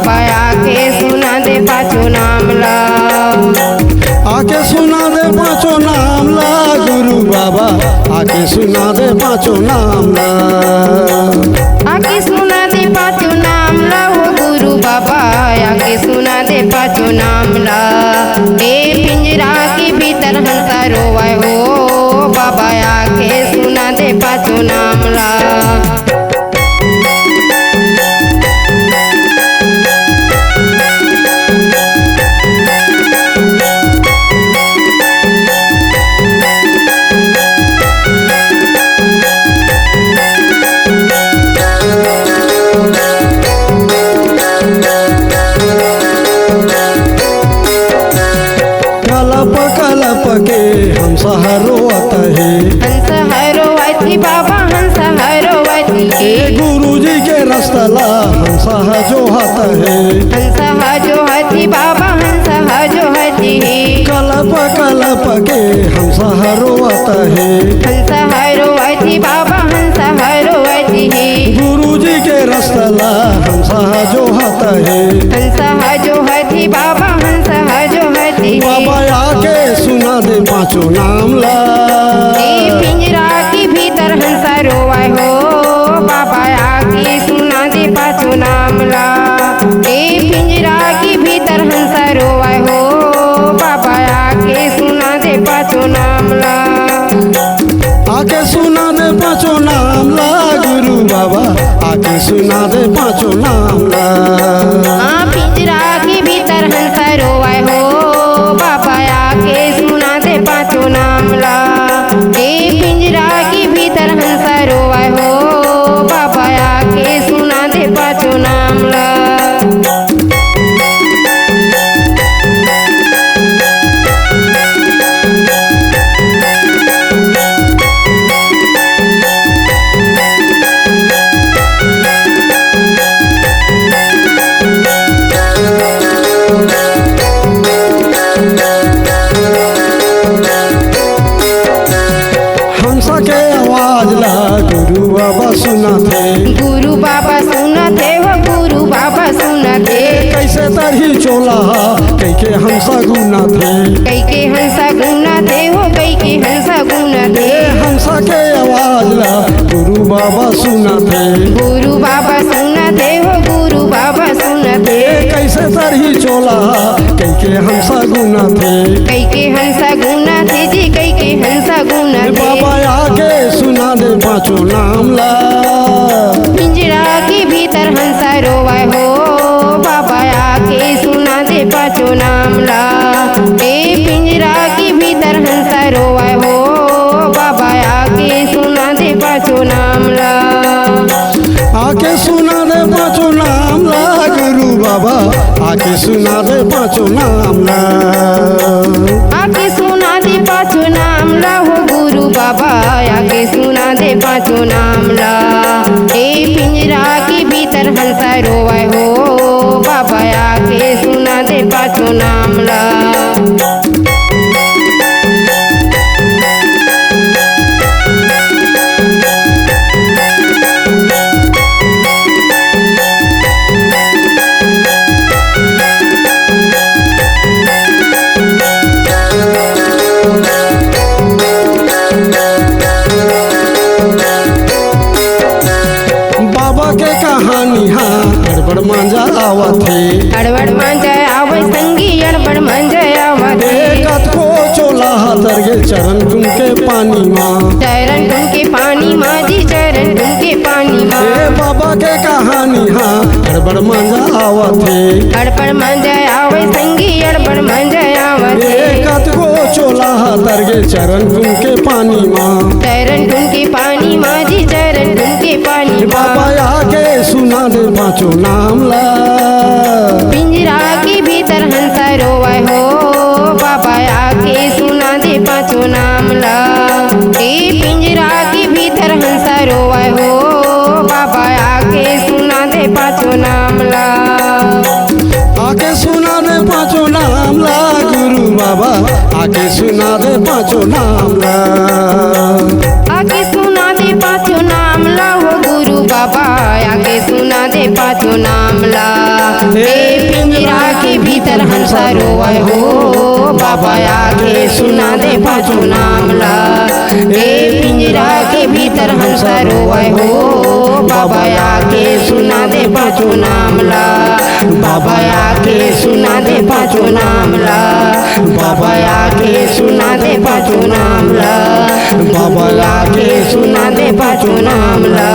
बाबा आके सुना दे पाँचों नाम ला। आके सुना दे पाँचों नाम ला गुरु बाबा, आके सुना दे पाँचों नाम ला। आके सुना दे पाँचों नाम ला हो गुरु बाबा, आके सुना दे पाँचों नाम ला। ए पिंजरा के भीतर हंसा रोवाए हो बाबा, आके सुना दे पाँचों नाम ला। कलप के हंस रोवत है, हंस रोवती बाबा हंस रोवती ए गुरु जी के रस्तला हंस जो हाथ है। हंस जो हती बाबा हंस जो हती, कलप के हंस रोवत है, हंस रोवती बाबा हंस रोवती। गुरु जी के रस्तला हंस जो हाथ है। हंस जो हती बाबा हंस जो हती। बाबा आके सुना दे पाँचों नाम ला। पिंजरा के भीतर हंस रोवाए हो बाबा, आके सुना दे पाँचों नाम ला। पिंजरा के भीतर हंस रोवाए हो बाबा, आके सुना दे पाँचों नाम ला। आके सुना दे पाँचों नाम ला गुरु बाबा, आके सुना दे पाँचों नाम ला। पिंजरा के भीतर हंस रोवाए हो बाबा, आके सुना दे पाँचों नाम ला। पिंजरा के भीतर हंस रोवाए हो बाबा, आके सुना दे पाँचों नाम ला। के आवाज ला गुरु बाबा सुना थे, गुरु बाबा सुना थे वो गुरु बाबा सुना थे। कैसे तरही चोला कई के हंसा गुना थे, कई के हंसा गुना थे हो कई के हंसा गुना थे। हंसा के आवाज ला गुरु बाबा सुना थे, गुरु बाबा सुना थे हो गुरु बाबा सुना थे। कैसे तरही चोला कई के हंसा गुना थे, कई के हंसा गुना थे जी, कई के हंसा गुना थे। बाबा आके सुना दे पाँचों नाम ला। पिंजरा के भीतर हंसा रोवाए हो बाबा, आके सुना दे पाँचों नाम ला। पिंजरा के भीतर हंसा रोवाए हो बाबा, आके सुना दे पाँचों नाम ला। आके सुना दे पाँचों नाम ला गुरु बाबा, आके सुना दे पाँचों नाम ला। आके सुना दे पाँचों नाम ला हो गुरु बाबा, आके सुना दे पाँचों नाम ला। पिंजरा के भीतर हंसा रोवाए हो बाबा, आके सुना दे पाँचों नाम ला। कहानी हाँ गड़बड़ मांझा आवत है, अड़बड़ मांझा आवे संगी अड़बड़ मांझा आवत है। कत को चोला तर गे चरण तुम के पानी माँ, चरण तुम के पानी माँ जी, चरण तुम के पानी माँ। बाबा के कहानी हाँ गड़बड़ मांझा आवत है, अड़बड़ मांझा आवे संगी अड़बड़ मांझा आवत है। कत को चोला तर गे चरण तुम के पानी माँ, चरण तुम के पानी माँ जी, चरण तुम के पानी। बाबा आके सुना दे पाँचों नाम ला। पिंजरा के भीतर हंसा रोवाए हो बाबा, आके सुना दे पाँचों नाम ला। पिंजरा के भीतर हंसा रोवाए हो बाबा, आके सुना दे पाँचों नाम ला। आके सुना दे पाँचों नाम ला गुरु बाबा, आके सुना दे पाँचों नाम ला। आके सुना दे पाँचों नाम ला हो गुरु बाबा, आके सुना दे पाँचों नाम ला। भीतर हंसा रोवे हो बाबा आके सुना दे पाँचों नाम ला ए पिंजरा के भीतर हंसा रोवे हो बाबा आके सुना दे पाँचों नाम ला बाबा आके सुना दे पाँचों नाम ला बाबा आके सुना दे पाँचों नाम ला बाबा आके सुना दे पाँचों नाम ला